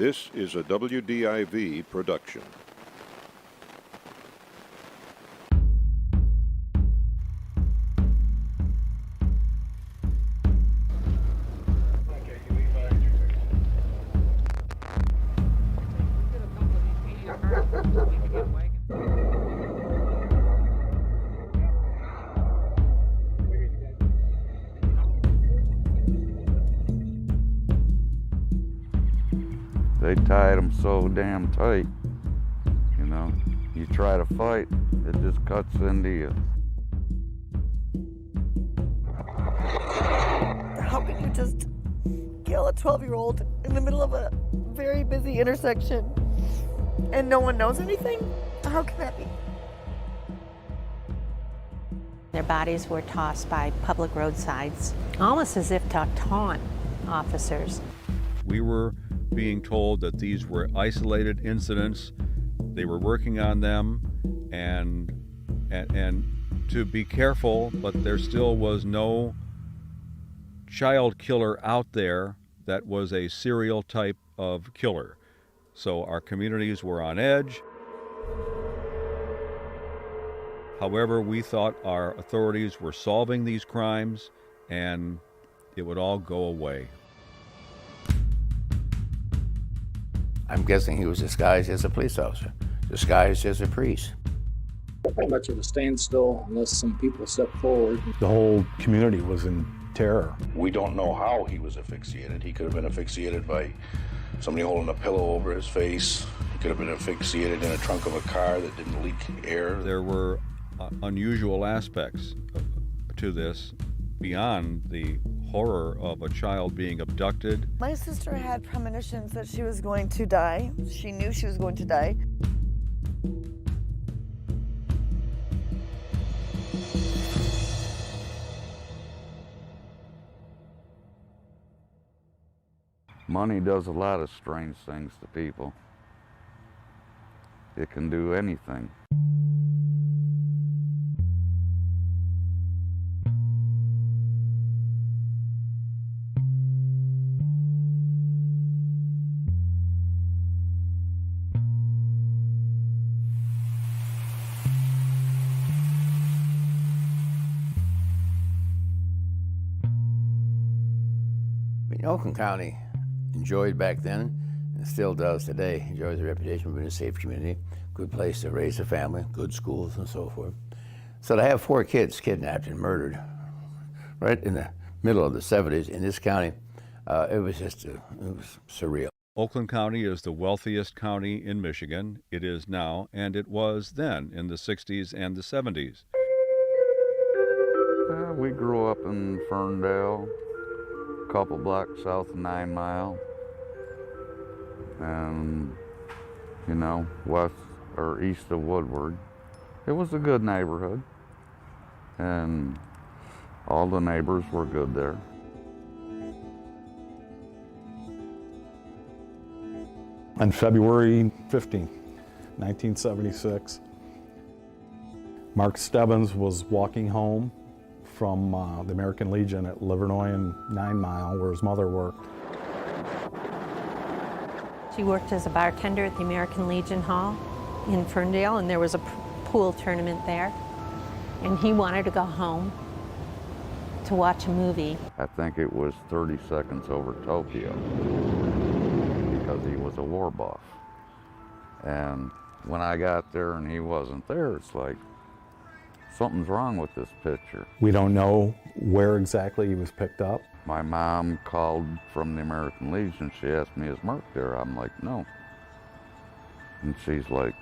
This is a WDIV production. They tied them so damn tight, you know. You try to fight, it just cuts into you. How can you just kill a 12-year-old in the middle of a very busy intersection and no one knows anything? How can that be? Their bodies were tossed by public roadsides, almost as if to taunt officers. We were being told that these were isolated incidents. They were working on them and to be careful, but there still was no child killer out there that was a serial type of killer. So our communities were on edge. However, we thought our authorities were solving these crimes and it would all go away. I'm guessing he was disguised as a police officer, disguised as a priest. Pretty much at a standstill unless some people stepped forward. The whole community was in terror. We don't know how he was asphyxiated. He could have been asphyxiated by somebody holding a pillow over his face. He could have been asphyxiated in a trunk of a car that didn't leak air. There were unusual aspects to this beyond the horror of a child being abducted. My sister had premonitions that she was going to die. She knew she was going to die. Money does a lot of strange things to people. It can do anything. Oakland County enjoyed back then, and still does today, enjoys a reputation for being a safe community, good place to raise a family, good schools and so forth. So to have 4 kids kidnapped and murdered right in the middle of the 70s in this county, it was surreal. Oakland County is the wealthiest county in Michigan. It is now, and it was then in the 60s and the 70s. We grew up in Ferndale, a couple blocks south of 9 Mile, and, you know, west or east of Woodward. It was a good neighborhood, and all the neighbors were good there. On February 15, 1976, Mark Stebbins was walking home from the American Legion at Livernois and 9 Mile, where his mother worked. She worked as a bartender at the American Legion Hall in Ferndale, and there was a pool tournament there. And he wanted to go home to watch a movie. I think it was 30 seconds over Tokyo, because he was a war buff. And when I got there and he wasn't there, it's like, something's wrong with this picture. We don't know where exactly he was picked up. My mom called from the American Legion. She asked me, is Mark there? I'm like, no. And she's like,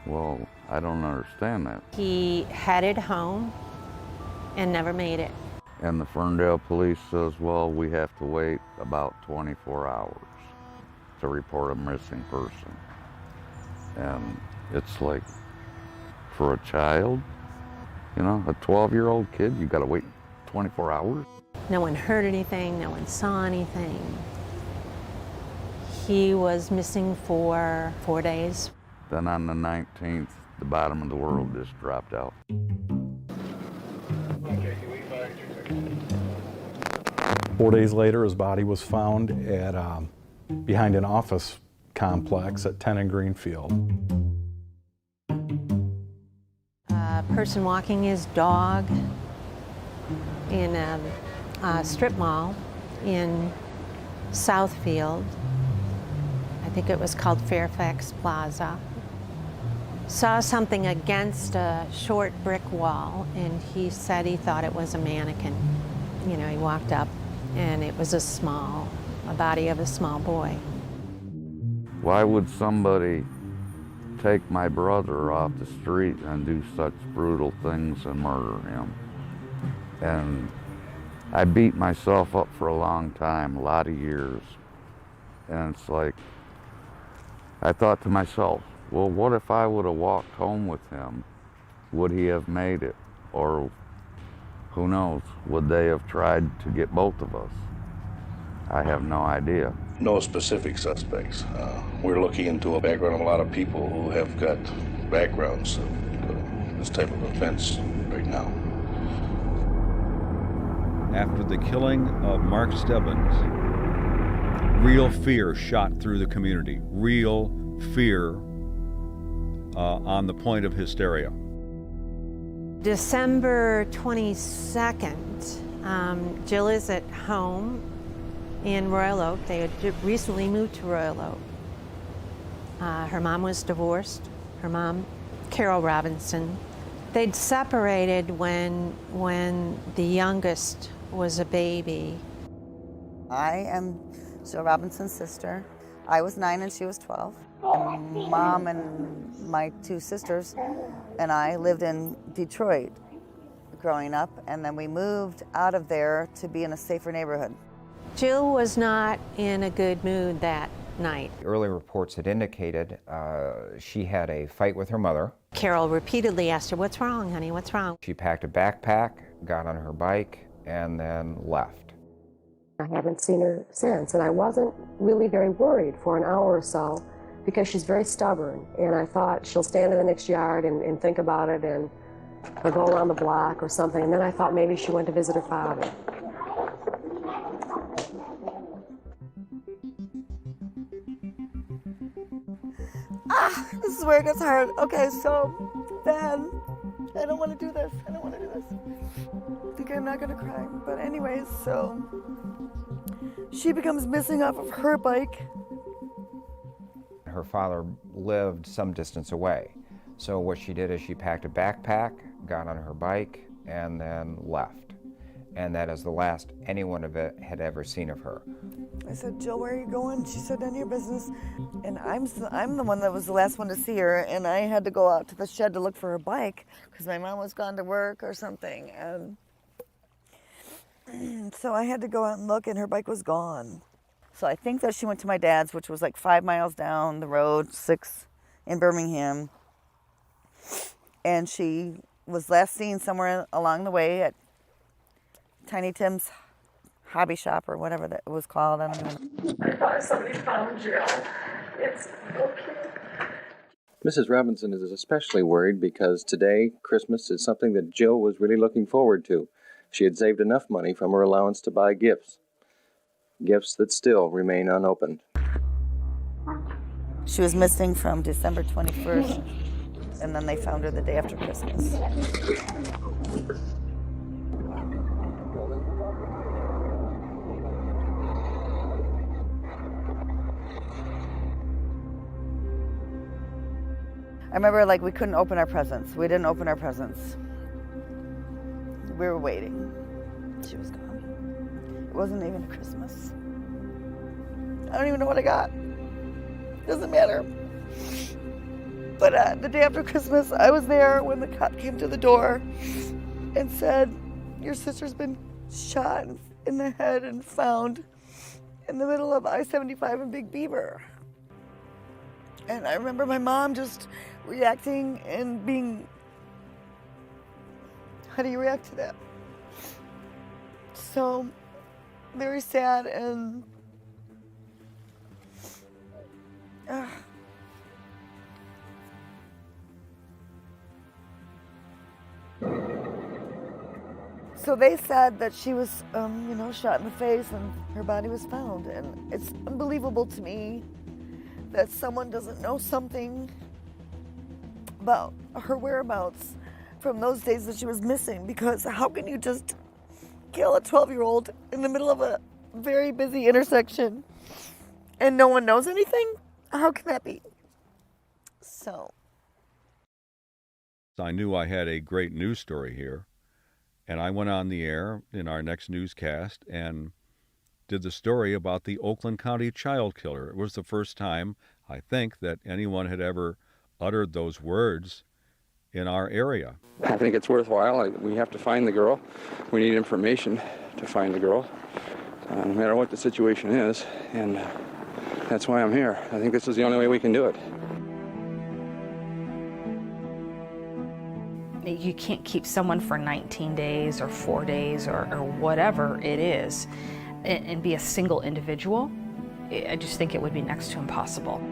well, I don't understand that. He headed home and never made it. And the Ferndale police says, well, we have to wait about 24 hours to report a missing person. And it's like, for a child, you know, a 12-year-old kid, you gotta wait 24 hours? No one heard anything, no one saw anything. He was missing for 4 days. Then on the 19th, the bottom of the world just dropped out. 4 days later, his body was found at behind an office complex at 10 and Greenfield. A person walking his dog in a strip mall in Southfield. I think it was called Fairfax Plaza. Saw something against a short brick wall, and he said he thought it was a mannequin. You know, he walked up, and it was a body of a small boy. Why would somebody take my brother off the street and do such brutal things and murder him? And I beat myself up for a long time, a lot of years. And it's like, I thought to myself, well, what if I would have walked home with him? Would he have made it? Or who knows, would they have tried to get both of us? I have no idea. No specific suspects. We're looking into a background of a lot of people who have got backgrounds of this type of offense right now. After the killing of Mark Stebbins, real fear shot through the community. Real fear on the point of hysteria. December 22nd, Jill is at home in Royal Oak. They had recently moved to Royal Oak. Her mom was divorced. Her mom, Carol Robinson. They'd separated when the youngest was a baby. I am Jill Robinson's sister. I was 9 and she was 12. And Mom and my 2 sisters and I lived in Detroit growing up, and then we moved out of there to be in a safer neighborhood. Jill was not in a good mood that night. Early reports had indicated she had a fight with her mother. Carol repeatedly asked her, "What's wrong, honey? What's wrong?" She packed a backpack, got on her bike, and then left. I haven't seen her since, and I wasn't really very worried for an hour or so because she's very stubborn, and I thought she'll stand in the next yard and think about it and or go around the block or something, and then I thought maybe she went to visit her father. This is where it gets hard. Okay, so then I don't want to do this. I don't want to do this. I think I'm not going to cry. But anyways, so she becomes missing off of her bike. Her father lived some distance away. So what she did is she packed a backpack, got on her bike, and then left. And that is the last anyone had ever seen of her. I said, "Jill, where are you going?" She said, "None of your business." And I'm the one that was the last one to see her, and I had to go out to the shed to look for her bike because my mom was gone to work or something. And so I had to go out and look, and her bike was gone. So I think that she went to my dad's, which was like 5 miles down the road, 6 in Birmingham. And she was last seen somewhere along the way at Tiny Tim's hobby shop or whatever that was called. I don't know. I thought somebody found Jill. It's okay. Mrs. Robinson is especially worried because today, Christmas, is something that Jill was really looking forward to. She had saved enough money from her allowance to buy gifts. Gifts that still remain unopened. She was missing from December 21st, and then they found her the day after Christmas. I remember, like, we couldn't open our presents. We didn't open our presents. We were waiting. She was gone. It wasn't even Christmas. I don't even know what I got. Doesn't matter. But the day after Christmas, I was there when the cop came to the door and said, "Your sister's been shot in the head and found in the middle of I-75 in Big Beaver." And I remember my mom just reacting and being, how do you react to that? So very sad and So they said that she was, shot in the face and her body was found. And it's unbelievable to me that someone doesn't know something about her whereabouts from those days that she was missing, because how can you just kill a 12-year-old in the middle of a very busy intersection and no one knows anything? How can that be? So I knew I had a great news story here, and I went on the air in our next newscast and did the story about the Oakland County child killer. It was the first time, I think, that anyone had ever uttered those words in our area. I think it's worthwhile. We have to find the girl. We need information to find the girl, no matter what the situation is, and that's why I'm here. I think this is the only way we can do it. You can't keep someone for 19 days or 4 days or whatever it is and be a single individual. I just think it would be next to impossible.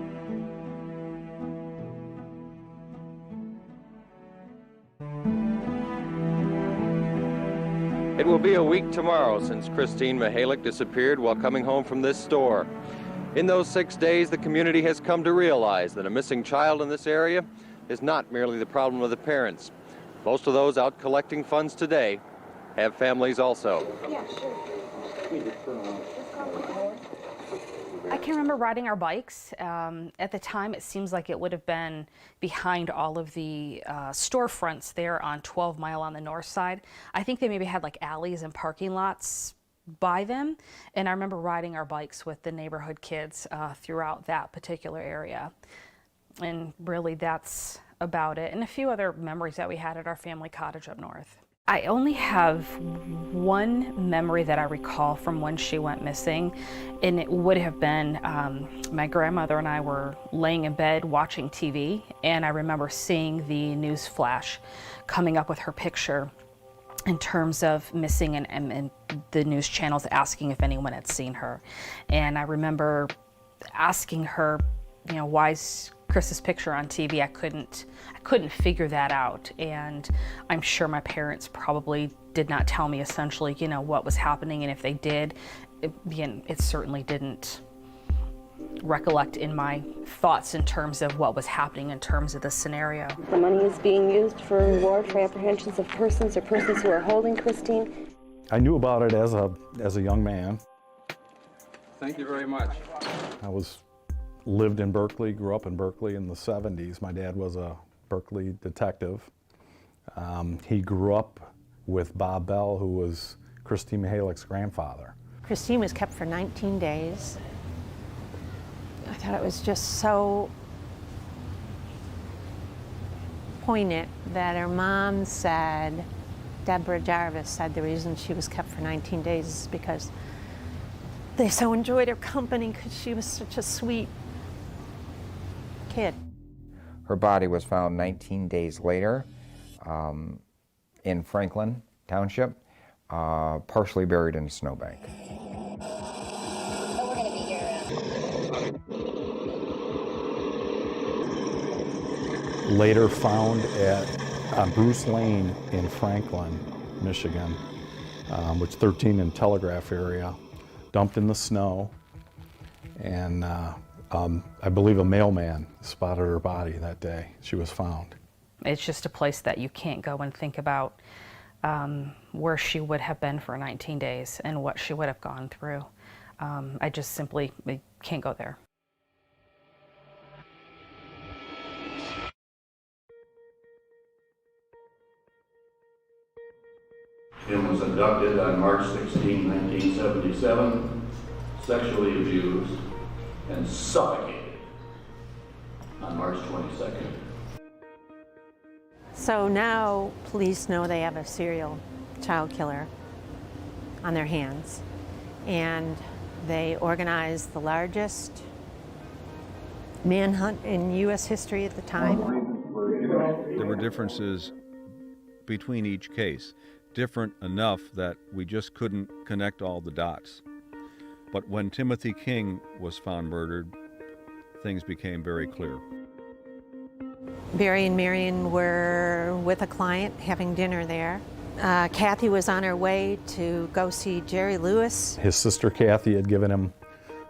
It will be a week tomorrow since Christine Mihalik disappeared while coming home from this store. In those 6 days, the community has come to realize that a missing child in this area is not merely the problem of the parents. Most of those out collecting funds today have families also. Yeah, sure. I can remember riding our bikes. At the time, it seems like it would have been behind all of the storefronts there on 12 Mile on the north side. I think they maybe had like alleys and parking lots by them. And I remember riding our bikes with the neighborhood kids throughout that particular area. And really, that's about it. And a few other memories that we had at our family cottage up north. I only have one memory that I recall from when she went missing, and it would have been my grandmother and I were laying in bed watching TV, and I remember seeing the news flash coming up with her picture in terms of missing, and the news channels asking if anyone had seen her. And I remember asking her, why is Chris's picture on TV? I couldn't figure that out, and I'm sure my parents probably did not tell me essentially, what was happening, and if they did, it certainly didn't recollect in my thoughts in terms of what was happening in terms of the scenario. The money is being used for reward for apprehensions of persons or persons who are holding Christine. I knew about it as a young man. Thank you very much. Lived in Berkeley, grew up in Berkeley in the 70s. My dad was a Berkeley detective. He grew up with Bob Bell, who was Christine Mihalik's grandfather. Christine was kept for 19 days. I thought it was just so poignant that her mom said, Deborah Jarvis said the reason she was kept for 19 days is because they so enjoyed her company because she was such a sweet kid. Her body was found 19 days later in Franklin Township, partially buried in a snowbank. Later found at Bruce Lane in Franklin, Michigan, which 13 in Telegraph area, dumped in the snow, and I believe a mailman spotted her body that day she was found. It's just a place that you can't go and think about where she would have been for 19 days and what she would have gone through. I just simply can't go there. Kim was abducted on March 16, 1977, sexually abused, and suffocated on March 22nd. So now police know they have a serial child killer on their hands, and they organized the largest manhunt in U.S. history at the time. There were differences between each case, different enough that we just couldn't connect all the dots. But when Timothy King was found murdered, things became very clear. Barry and Marion were with a client having dinner there, Kathy was on her way to go see Jerry Lewis. His sister Kathy had given him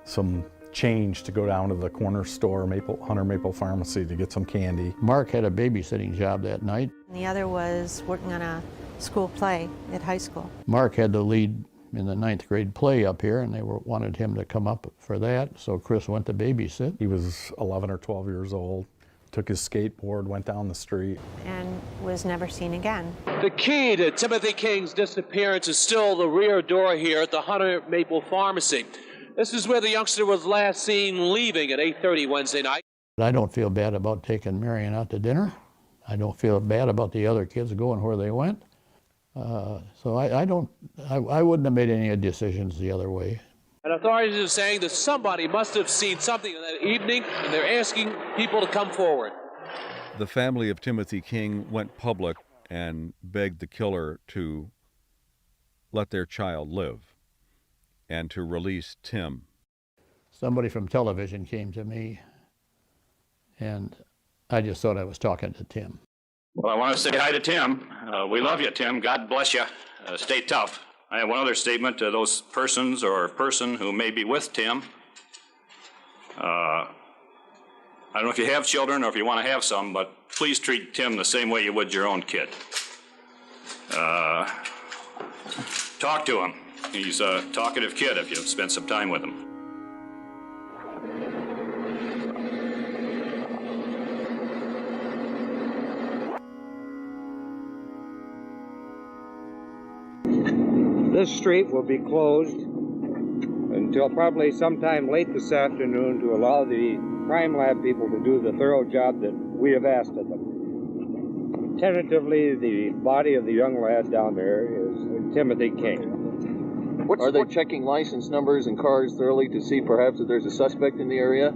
some change to go down to the corner store, Hunter Maple Pharmacy, to get some candy. Mark had a babysitting job that night. And the other was working on a school play at high school. Mark had the lead in the 9th grade play up here, and they wanted him to come up for that, so Chris went to babysit. He was 11 or 12 years old, took his skateboard, went down the street. And was never seen again. The key to Timothy King's disappearance is still the rear door here at the Hunter Maple Pharmacy. This is where the youngster was last seen leaving at 8:30 Wednesday night. I don't feel bad about taking Marion out to dinner. I don't feel bad about the other kids going where they went. So I wouldn't have made any decisions the other way. And authorities are saying that somebody must have seen something that evening, and they're asking people to come forward. The family of Timothy King went public and begged the killer to let their child live and to release Tim. Somebody from television came to me, and I just thought I was talking to Tim. Well, I want to say hi to Tim. We love you, Tim. God bless you. Stay tough. I have one other statement to those persons or person who may be with Tim. I don't know if you have children or if you want to have some, but please treat Tim the same way you would your own kid. Talk to him. He's a talkative kid if you spend some time with him. This street will be closed until probably sometime late this afternoon to allow the crime lab people to do the thorough job that we have asked of them. Tentatively, the body of the young lad down there is Timothy King. Are they checking license numbers and cars thoroughly to see perhaps if there's a suspect in the area?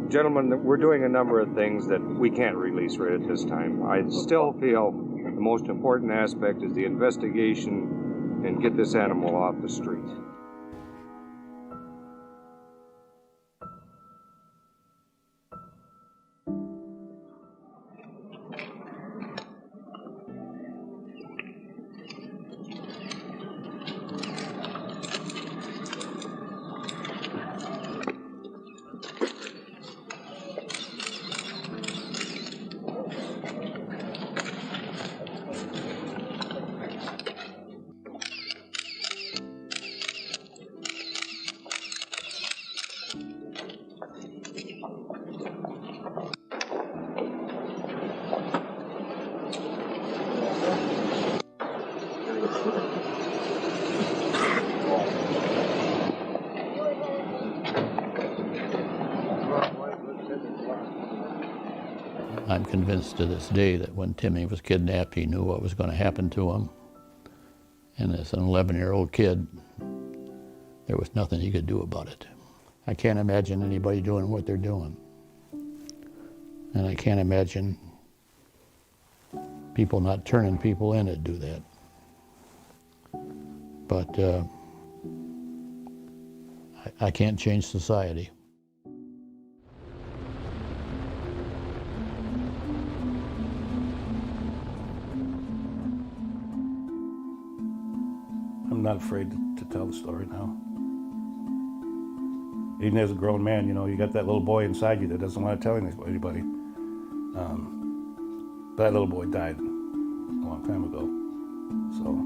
Gentlemen, we're doing a number of things that we can't release right at this time. I still feel the most important aspect is the investigation and get this animal off the street. I'm convinced to this day that when Timmy was kidnapped, he knew what was going to happen to him. And as an 11-year-old kid, there was nothing he could do about it. I can't imagine anybody doing what they're doing. And I can't imagine people not turning people in to do that. But I can't change society. I'm not afraid to tell the story now. Even as a grown man, you know, you got that little boy inside you that doesn't want to tell anybody. But that little boy died a long time ago, so.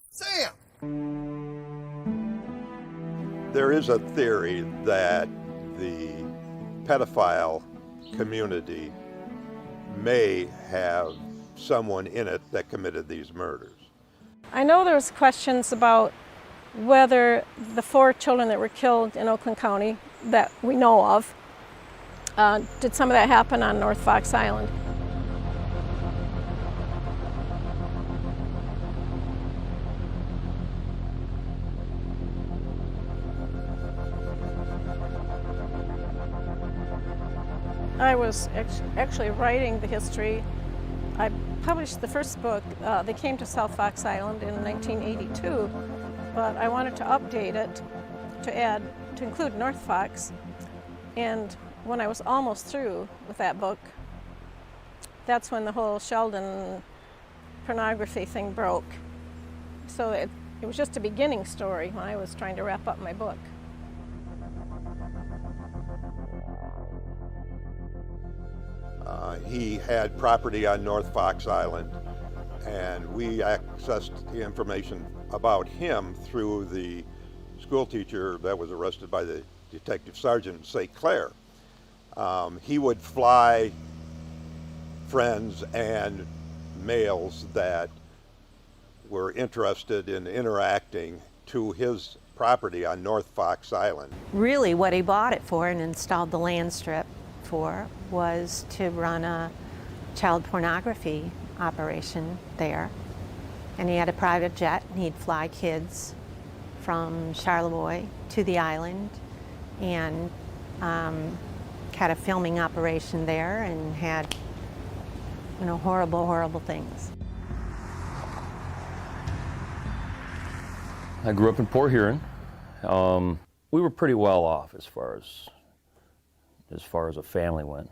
Sam! There is a theory that the pedophile community may have someone in it that committed these murders. I know there's questions about whether the 4 children that were killed in Oakland County that we know of, did some of that happen on North Fox Island? I was actually writing the history. I published the first book, They Came to South Fox Island, in 1982, but I wanted to update it to include North Fox. And when I was almost through with that book, that's when the whole Sheldon pornography thing broke. So it was just a beginning story when I was trying to wrap up my book. He had property on North Fox Island, and we accessed the information about him through the school teacher that was arrested by the detective sergeant in St. Clair. He would fly friends and males that were interested in interacting to his property on North Fox Island. Really what he bought it for and installed the land strip for was to run a child pornography operation there. And he had a private jet, and he'd fly kids from Charlevoix to the island and had a filming operation there and had, you know, horrible, horrible things. I grew up in Port Huron. We were pretty well off as far as a family went.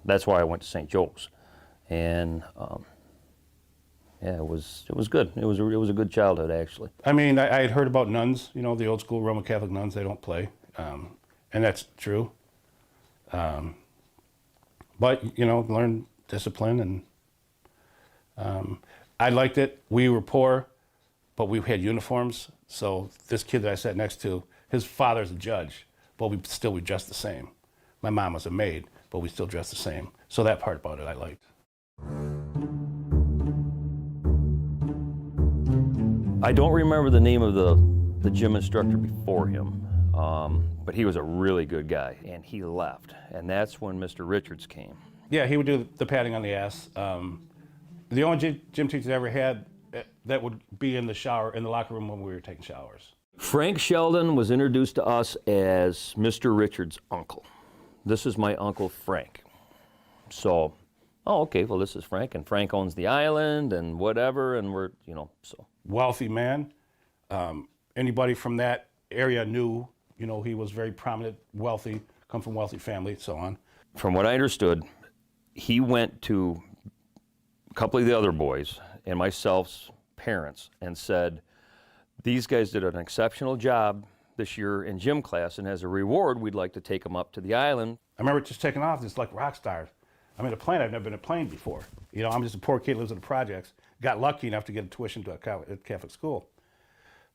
That's why I went to St. Joe's, and yeah, it was good. It was a good childhood, actually. I mean, I had heard about nuns, you know, the old school Roman Catholic nuns. They don't play, and that's true. But you know, learn discipline, and I liked it. We were poor, but we had uniforms. So this kid that I sat next to, his father's a judge, but we dressed the same. My mom was a maid, but we still dressed the same. So that part about it I liked. I don't remember the name of the gym instructor before him, but he was a really good guy, and he left. And that's when Mr. Richards came. Yeah, he would do the patting on the ass. The only gym teacher I ever had that would be in the locker room when we were taking showers. Frank Sheldon was introduced to us as Mr. Richards' uncle. This is my Uncle Frank. So, oh, okay, well, this is Frank, and Frank owns the island and whatever, and we're, you know, so. Wealthy man. Anybody from that area knew, you know, he was very prominent, wealthy, come from wealthy family, so on. From what I understood, he went to a couple of the other boys and myself's parents and said, these guys did an exceptional job this year in gym class, and as a reward, we'd like to take them up to the island. I remember just taking off, just like rock stars. I'm in a plane, I've never been in a plane before. You know, I'm just a poor kid, lives in the projects. Got lucky enough to get a tuition to a Catholic school.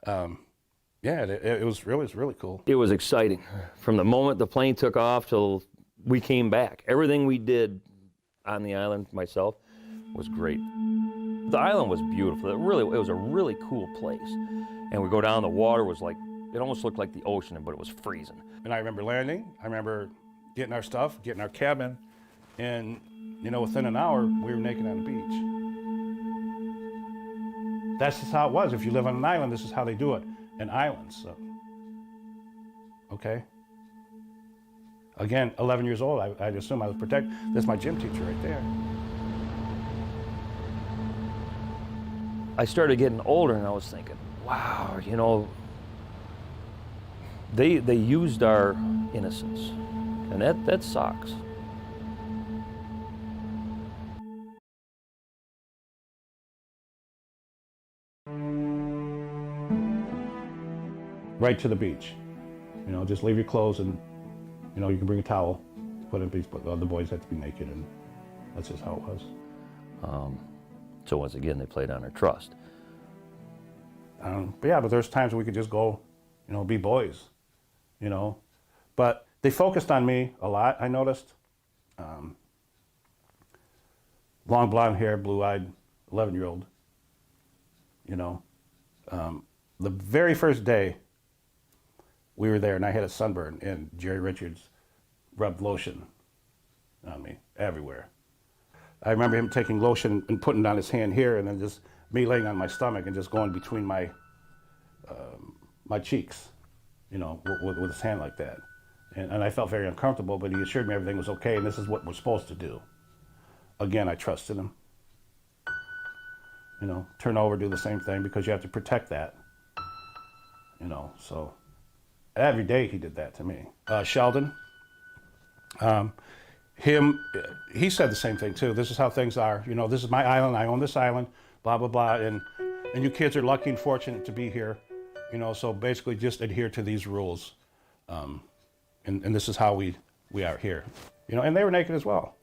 Yeah, it was really cool. It was exciting. From the moment the plane took off till we came back, everything we did on the island, myself, was great. The island was beautiful. It was a really cool place. And we go down, the water was like, it almost looked like the ocean, but it was freezing. And I remember landing, I remember getting our stuff, getting our cabin, and you know, within an hour, we were naked on the beach. That's just how it was. If you live on an island, this is how they do it in islands. So. Okay? Again, 11 years old, I'd assume I was protected. That's my gym teacher right there. I started getting older and I was thinking, wow, you know, they used our innocence, and that sucks. Right to the beach. You know, just leave your clothes and, you know, you can bring a towel, put it in the beach, but the other boys had to be naked, and that's just how it was. So once again, they played on our trust. But yeah, but there's times when we could just go, you know, be boys, you know. But they focused on me a lot, I noticed. Long blonde hair, blue-eyed, 11-year-old, you know. The very first day we were there and I had a sunburn, and Jerry Richards rubbed lotion on me everywhere. I remember him taking lotion and putting it on his hand here, and then just me laying on my stomach and just going between my my cheeks, you know, with his hand like that. And I felt very uncomfortable, but he assured me everything was okay, and this is what we're supposed to do. Again, I trusted him. You know, turn over, do the same thing, because you have to protect that. You know, so every day he did that to me. Sheldon, He said the same thing too. This is how things are. You know, this is my island. I own this island. Blah blah blah. And you kids are lucky and fortunate to be here. You know, so basically just adhere to these rules. And this is how we are here. You know, and they were naked as well.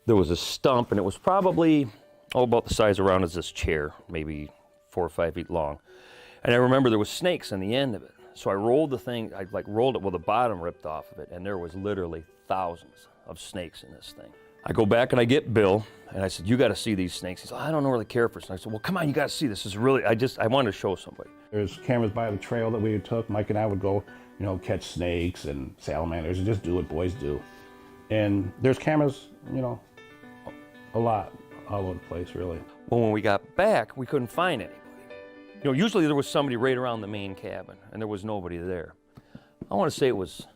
There was a stump, and it was probably about the size around as this chair, maybe 4 or 5 feet long. And I remember there was snakes on the end of it. So I rolled the thing, I rolled it, well, the bottom ripped off of it, and there was literally thousands of snakes in this thing. I go back and I get Bill, and I said, you got to see these snakes. He said, I don't really care for snakes. I said, well, come on, you got to see this. This is really, I wanted to show somebody. There's cameras by the trail that we took. Mike and I would go, you know, catch snakes and salamanders and just do what boys do. And there's cameras, you know, a lot, all over the place, really. Well, when we got back, we couldn't find anybody. You know, usually there was somebody right around the main cabin, and there was nobody there. I want to say it was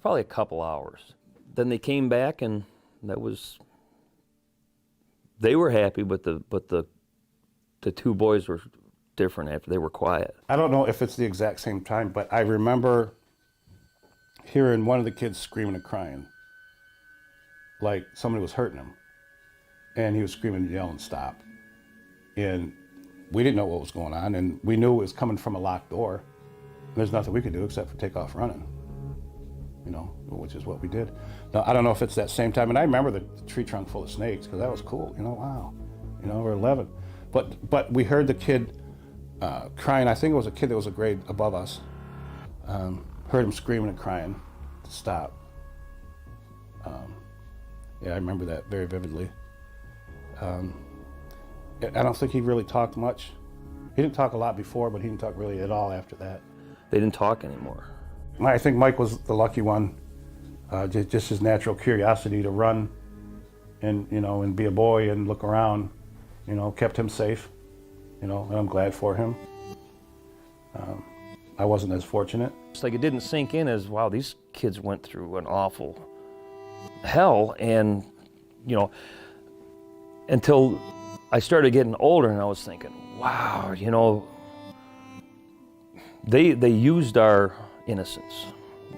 probably a couple hours. Then they came back, and they were happy, but the two boys were different after they were quiet. I don't know if it's the exact same time, but I remember hearing one of the kids screaming and crying, like somebody was hurting him. And he was screaming and yelling, stop. And we didn't know what was going on, and we knew it was coming from a locked door. And there's nothing we could do except for take off running, you know, which is what we did. Now, I don't know if it's that same time, and I remember the tree trunk full of snakes, because that was cool, you know, wow. You know, we're 11. But we heard the kid crying. I think it was a kid that was a grade above us. Heard him screaming and crying to stop. Yeah, I remember that very vividly. I don't think he really talked much. He didn't talk a lot before, but he didn't talk really at all after that. They didn't talk anymore. I think Mike was the lucky one. Just his natural curiosity to run and, you know, and be a boy and look around, you know, kept him safe, you know, and I'm glad for him. I wasn't as fortunate. It's like it didn't sink in as, wow, these kids went through an awful hell, and, you know, until I started getting older, and I was thinking, wow, you know, they used our innocence,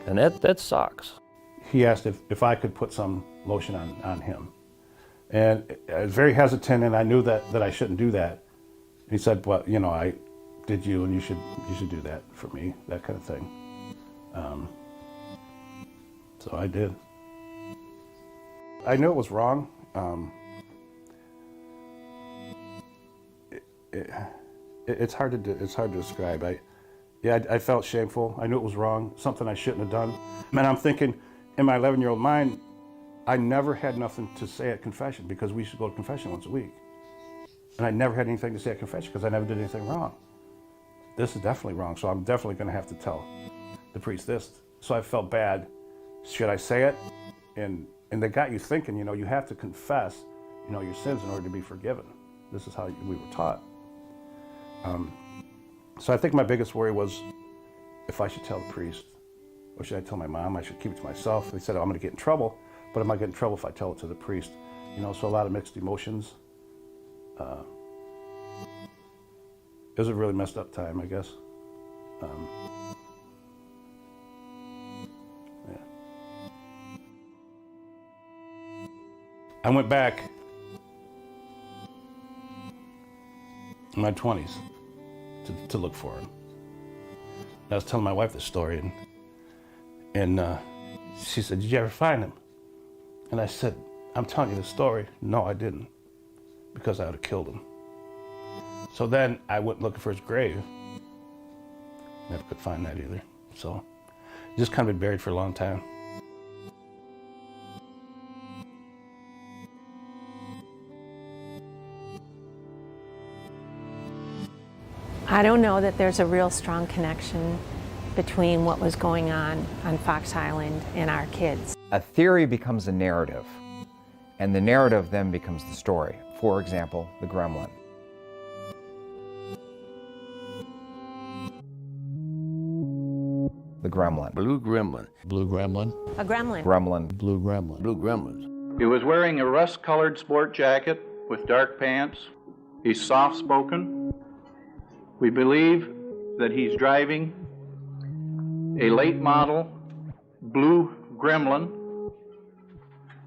and that sucks. He asked if I could put some lotion on him, and I was very hesitant, and I knew that I shouldn't do that. He said, well, you know, I did you, and you should do that for me, that kind of thing. So I did. I knew it was wrong. It's hard to describe. I felt shameful. I knew it was wrong, something I shouldn't have done. And I'm thinking, in my 11-year-old mind, I never had nothing to say at confession, because we used to go to confession once a week. And I never had anything to say at confession because I never did anything wrong. This is definitely wrong, so I'm definitely going to have to tell the priest this. So I felt bad. Should I say it? And they got you thinking, you know, you have to confess, you know, your sins in order to be forgiven. This is how we were taught. So I think my biggest worry was if I should tell the priest, or should I tell my mom? I should keep it to myself. They said, oh, I'm going to get in trouble, but I might get in trouble if I tell it to the priest. You know, so a lot of mixed emotions. It was a really messed up time, I guess. Yeah. I went back in my 20s to look for him. I was telling my wife this story, and she said, did you ever find him? And I said, I'm telling you the story. No, I didn't, because I would have killed him. So then I went looking for his grave. Never could find that either. So just kind of been buried for a long time. I don't know that there's a real strong connection between what was going on Fox Island and our kids. A theory becomes a narrative, and the narrative then becomes the story. For example, the gremlin. The gremlin. Blue gremlin. Blue gremlin. A gremlin. Gremlin. Blue gremlin. Blue gremlins. He was wearing a rust-colored sport jacket with dark pants. He's soft-spoken. We believe that he's driving a late model blue gremlin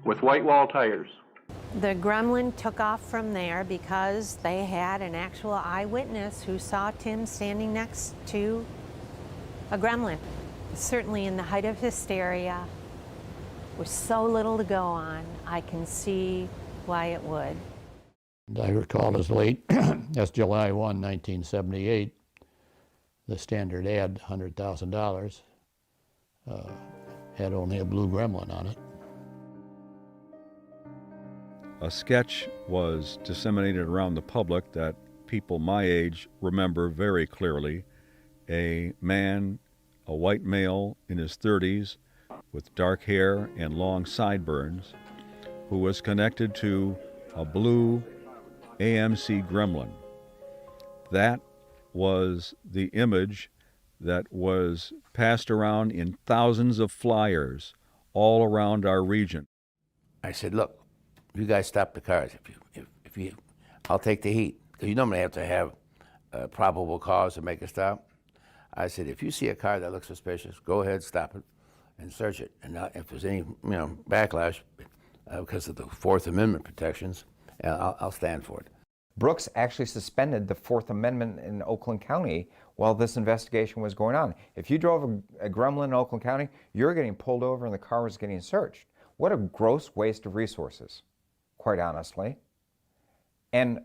with white wall tires. The gremlin took off from there because they had an actual eyewitness who saw Tim standing next to a gremlin. Certainly in the height of hysteria, with so little to go on, I can see why it would. I recall as late as July 1, 1978, the Standard ad, $100,000, had only a blue gremlin on it. A sketch was disseminated around the public that people my age remember very clearly. A man, a white male in his 30s with dark hair and long sideburns, who was connected to a blue AMC gremlin. That was the image that was passed around in thousands of flyers all around our region. I said, look, you guys stop the cars. If you, I'll take the heat. Because you normally have to have a probable cause to make a stop. I said, if you see a car that looks suspicious, go ahead, stop it, and search it. And if there's any backlash because of the Fourth Amendment protections, I'll stand for it. Brooks actually suspended the Fourth Amendment in Oakland County while this investigation was going on. If you drove a gremlin in Oakland County, you're getting pulled over and the car was getting searched. What a gross waste of resources, quite honestly. And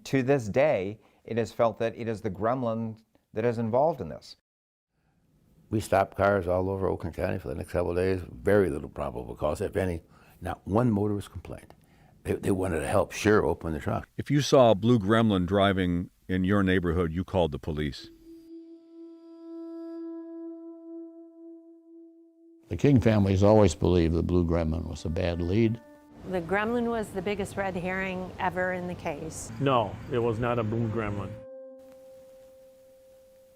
to this day, it is felt that it is the gremlin that is involved in this. We stopped cars all over Oakland County for the next couple of days. Very little probable cause, if any. Not one motorist complained. They wanted to help, sure, open the trunk. If you saw a blue gremlin driving in your neighborhood, you called the police. The King family's always believed the blue gremlin was a bad lead. The gremlin was the biggest red herring ever in the case. No, it was not a blue gremlin.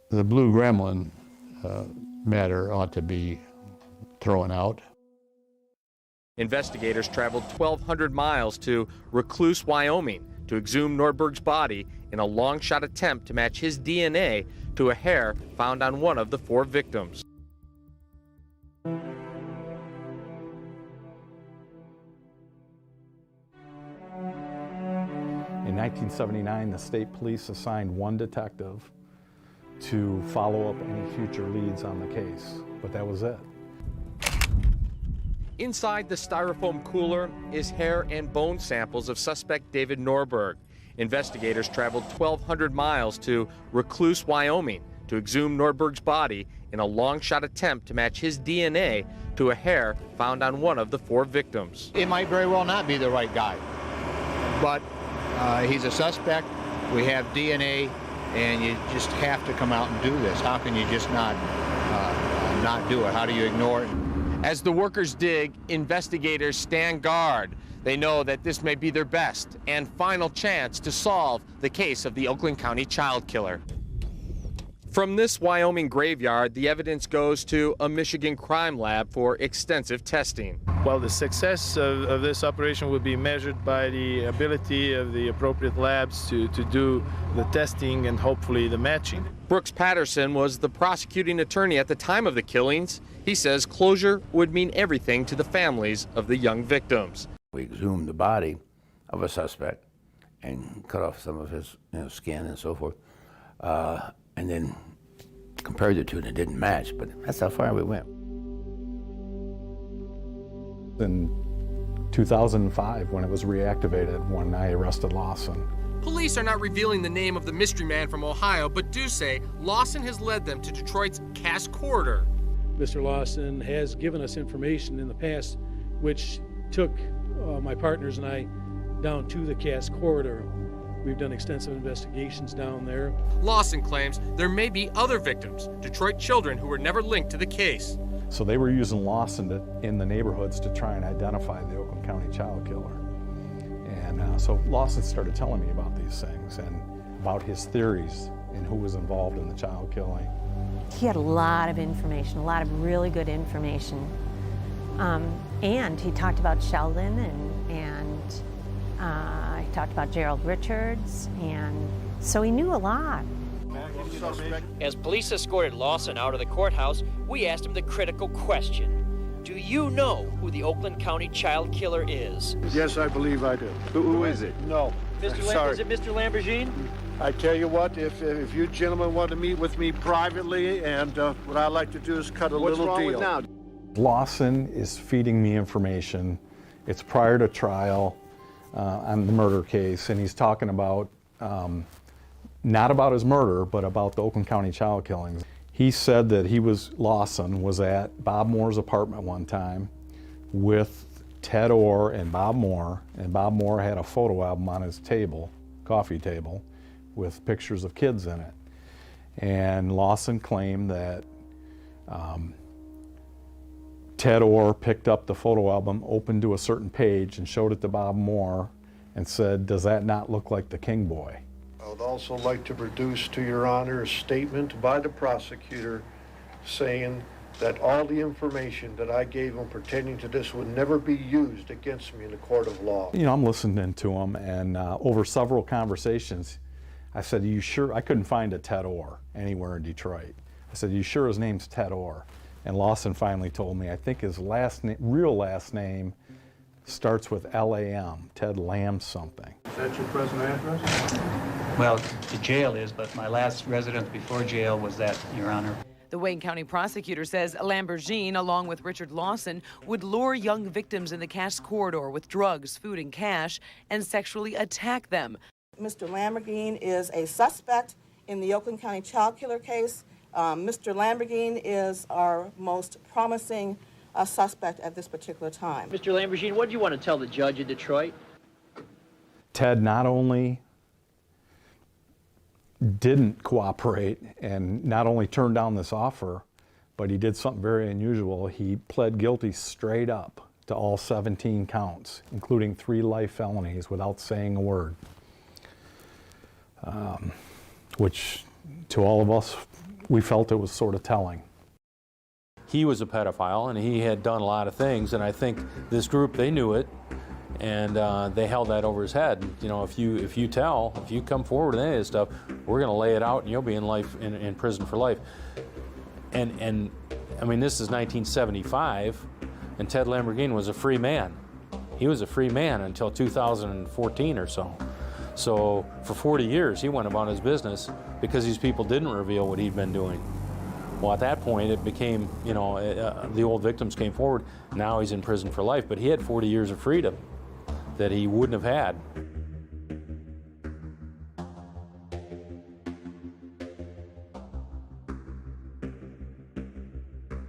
The blue gremlin matter ought to be thrown out. Investigators traveled 1,200 miles to Recluse, Wyoming, to exhume Nordberg's body in a long-shot attempt to match his DNA to a hair found on one of the 4 victims. In 1979, the state police assigned one detective to follow up any future leads on the case, but that was it. Inside the styrofoam cooler is hair and bone samples of suspect David Nordberg. Investigators traveled 1,200 miles to Recluse, Wyoming, to exhume Nordberg's body in a long-shot attempt to match his DNA to a hair found on one of the 4 victims. It might very well not be the right guy, but he's a suspect. We have DNA, and you just have to come out and do this. How can you just not do it? How do you ignore it? As the workers dig, investigators stand guard. They know that this may be their best and final chance to solve the case of the Oakland County child killer. From this Wyoming graveyard, the evidence goes to a Michigan crime lab for extensive testing. Well, the success of this operation will be measured by the ability of the appropriate labs to do the testing and hopefully the matching. Brooks Patterson was the prosecuting attorney at the time of the killings. He says closure would mean everything to the families of the young victims. We exhumed the body of a suspect and cut off some of his skin and so forth, and then compared the two, and it didn't match, but that's how far we went. In 2005, when it was reactivated, when I arrested Lawson. Police are not revealing the name of the mystery man from Ohio, but do say Lawson has led them to Detroit's Cass Corridor. Mr. Lawson has given us information in the past which took my partners and I down to the Cass Corridor. We've done extensive investigations down there. Lawson claims there may be other victims, Detroit children who were never linked to the case. So they were using Lawson in the neighborhoods to try and identify the Oakland County child killer. And so Lawson started telling me about these things and about his theories and who was involved in the child killing. He had a lot of information, a lot of really good information. And he talked about Sheldon and he talked about Gerald Richards, and so he knew a lot. As police escorted Lawson out of the courthouse, we asked him the critical question. Do you know who the Oakland County child killer is? Yes, I believe I do. Who is it? No. Is it Mr. Lamborghini? I tell you what, if you gentlemen want to meet with me privately, and what I like to do is cut a little deal. What's wrong with now? Lawson is feeding me information. It's prior to trial on the murder case, and he's talking about, not about his murder, but about the Oakland County child killings. He said that Lawson was at Bob Moore's apartment one time with Ted Orr and Bob Moore had a photo album on his table, coffee table, with pictures of kids in it. And Lawson claimed that Ted Orr picked up the photo album, opened to a certain page, and showed it to Bob Moore and said, "Does that not look like the King Boy?" I would also like to produce to Your Honor a statement by the prosecutor saying that all the information that I gave him pertaining to this would never be used against me in a court of law. You know, I'm listening to him, and over several conversations, I said, "Are you sure?" I couldn't find a Ted Orr anywhere in Detroit. I said, "Are you sure his name's Ted Orr?" And Lawson finally told me, I think his real last name starts with L-A-M, Ted Lamb something. Is that your present address? Well, the jail is, but my last residence before jail was that, Your Honor. The Wayne County prosecutor says Lamborghini, along with Richard Lawson, would lure young victims in the Cass corridor with drugs, food, and cash, and sexually attack them. Mr. Lamborghini is a suspect in the Oakland County child killer case. Mr. Lamborghini is our most promising suspect at this particular time. Mr. Lamborghini, what do you want to tell the judge in Detroit? Ted not only didn't cooperate and not only turned down this offer, but he did something very unusual. He pled guilty straight up to all 17 counts, including 3 life felonies, without saying a word. Which, to all of us, we felt it was sort of telling. He was a pedophile, and he had done a lot of things, and I think this group, they knew it, and they held that over his head. You know, if you come forward with any of this stuff, we're going to lay it out, and you'll be in prison for life. And I mean, this is 1975, and Ted Lamborghini was a free man. He was a free man until 2014 or so. So for 40 years, he went about his business because these people didn't reveal what he'd been doing. Well, at that point, it became, you know, the old victims came forward. Now he's in prison for life, but he had 40 years of freedom that he wouldn't have had.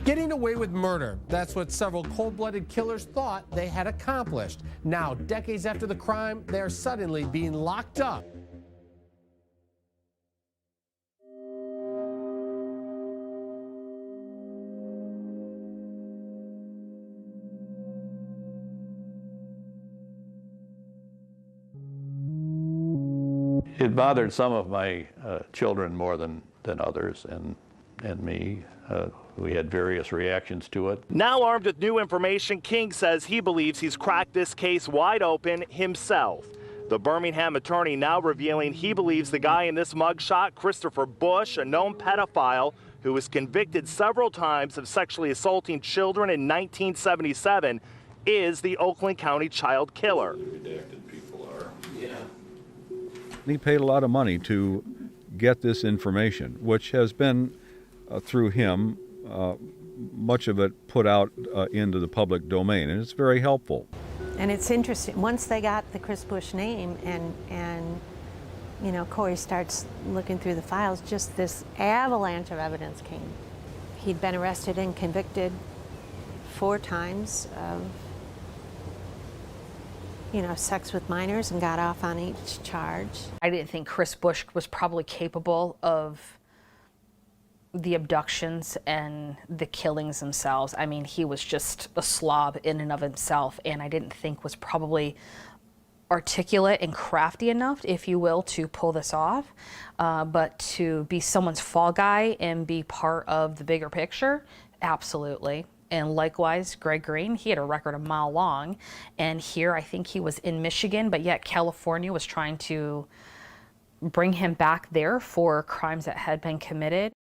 Getting away with murder. That's what several cold-blooded killers thought they had accomplished. Now, decades after the crime, they are suddenly being locked up. It bothered some of my children more than others, and me. We had various reactions to it. Now armed with new information, King says he believes he's cracked this case wide open himself. The Birmingham attorney now revealing he believes the guy in this mugshot, Christopher Bush, a known pedophile who was convicted several times of sexually assaulting children in 1977, is the Oakland County child killer. He paid a lot of money to get this information, which has been, through him, much of it put out into the public domain, and it's very helpful. And it's interesting, once they got the Chris Bush name and you know, Corey starts looking through the files, just this avalanche of evidence came. He'd been arrested and convicted 4 times of, you know, sex with minors and got off on each charge. I didn't think Chris Bush was probably capable of the abductions and the killings themselves. I mean, he was just a slob in and of himself, and I didn't think was probably articulate and crafty enough, if you will, to pull this off. But to be someone's fall guy and be part of the bigger picture, absolutely. And likewise, Greg Green, he had a record a mile long, and here I think he was in Michigan, but yet California was trying to bring him back there for crimes that had been committed.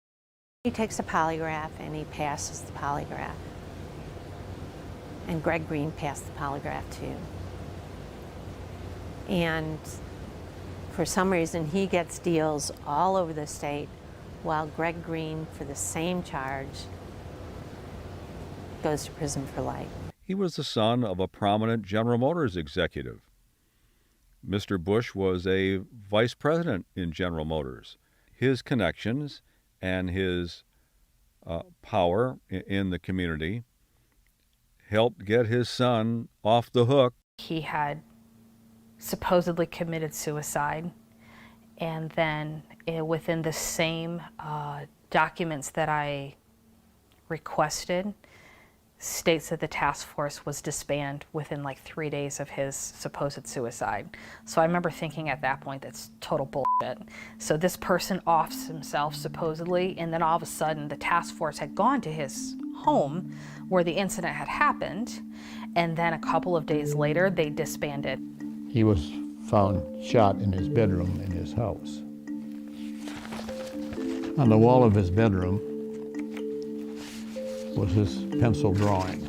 He takes a polygraph and he passes the polygraph. and Greg Green passed the polygraph too. And for some reason, he gets deals all over the state, while Greg Green, for the same charge, goes to prison for life. He was the son of a prominent General Motors executive. Mr. Bush was a vice president in General Motors. His connections and his power in the community helped get his son off the hook. He had supposedly committed suicide, and then within the same documents that I requested, states that the task force was disbanded within like 3 days of his supposed suicide. So I remember thinking at that point, that's total bullshit. So this person offs himself supposedly, and then all of a sudden the task force had gone to his home where the incident had happened, and then a couple of days later they disbanded. He was found shot in his bedroom in his house. On the wall of his bedroom was his pencil drawing.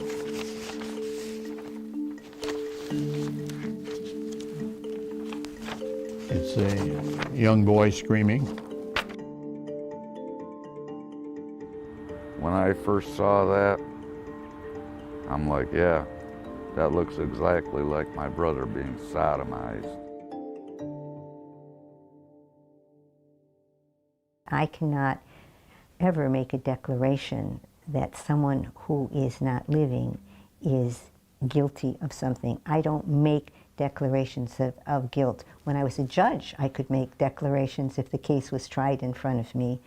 It's a young boy screaming. When I first saw that, I'm like, yeah, that looks exactly like my brother being sodomized. I cannot ever make a declaration that someone who is not living is guilty of something. I don't make declarations of guilt. When I was a judge, I could make declarations if the case was tried in front of me.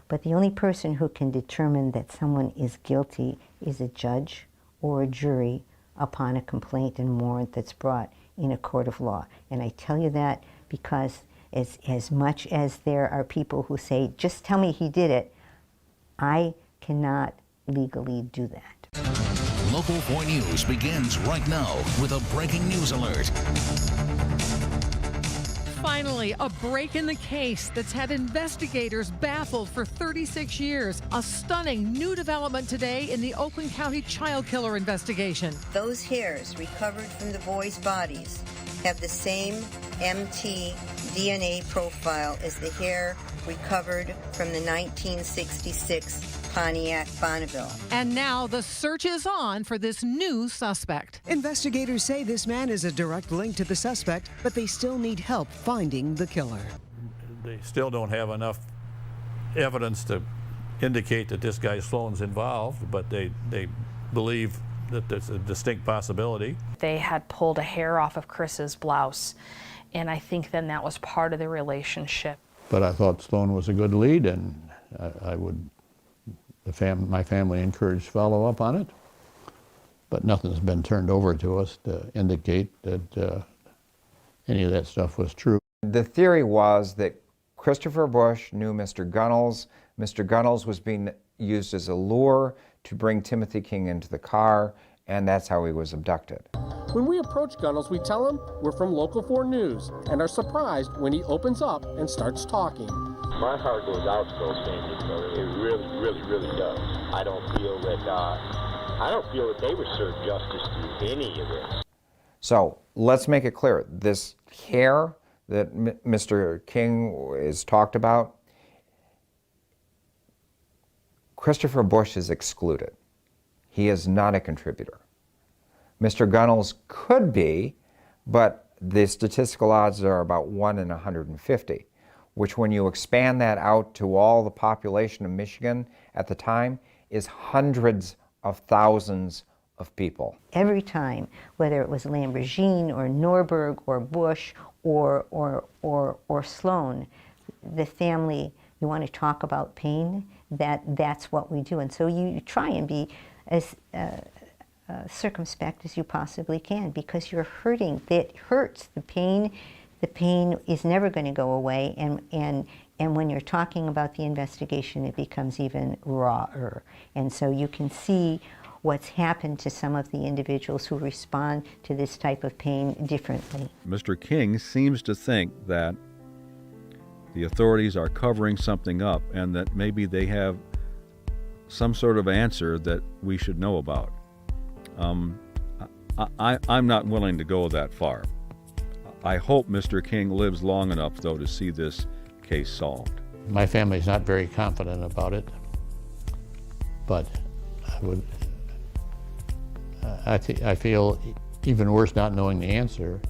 But the only person who can determine that someone is guilty is a judge or a jury upon a complaint and warrant that's brought in a court of law. And I tell you that because as much as there are people who say, just tell me he did it, I cannot legally do that. Local 4 News begins right now with a breaking news alert. Finally, a break in the case that's had investigators baffled for 36 years. A stunning new development today in the Oakland County child killer investigation. Those hairs recovered from the boys' bodies have the same mtDNA profile as the hair recovered from the 1966 Pontiac Bonneville. And now the search is on for this new suspect. Investigators say this man is a direct link to the suspect, but they still need help finding the killer. They still don't have enough evidence to indicate that this guy Sloan's involved, but they believe that there's a distinct possibility. They had pulled a hair off of Chris's blouse, and I think then that was part of the relationship. But I thought Sloan was a good lead, and my family encouraged follow up on it. But nothing's been turned over to us to indicate that any of that stuff was true. The theory was that Christopher Bush knew Mr. Gunnels. Mr. Gunnels was being used as a lure to bring Timothy King into the car, and that's how he was abducted. When we approach Gunnels, we tell him we're from Local 4 News and are surprised when he opens up and starts talking. My heart goes out to those families, brother. It really, really, really does. I don't feel that they were served justice through any of this. So let's make it clear. This hair that Mr. King is talked about, Christopher Bush is excluded. He is not a contributor. Mr. Gunnels could be, but the statistical odds are about 1 in 150, which when you expand that out to all the population of Michigan at the time is hundreds of thousands of people. Every time, whether it was Lamborghini or Norberg or Bush or Sloan, the family, you want to talk about pain, that's what we do. And so you try and be as circumspect as you possibly can, because you're hurting. It hurts. The pain is never going to go away, and when you're talking about the investigation, it becomes even rawer. And so you can see what's happened to some of the individuals who respond to this type of pain differently. Mr. King seems to think that the authorities are covering something up and that maybe they have some sort of answer that we should know about. I'm not willing to go that far. I hope Mr. King lives long enough, though, to see this case solved. My family's not very confident about it, but I feel even worse not knowing the answer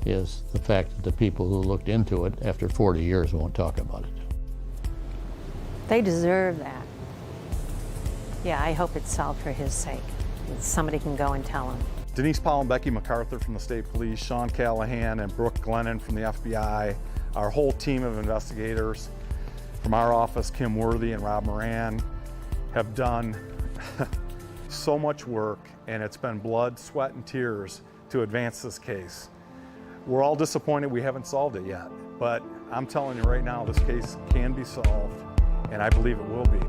is the fact that the people who looked into it after 40 years won't talk about it. They deserve that. Yeah, I hope it's solved for his sake. Somebody can go and tell him. Denise Powell and Becky MacArthur from the State Police, Sean Callahan and Brooke Glennon from the FBI, our whole team of investigators from our office, Kim Worthy and Rob Moran, have done so much work, and it's been blood, sweat, and tears to advance this case. We're all disappointed we haven't solved it yet, but I'm telling you right now, this case can be solved, and I believe it will be.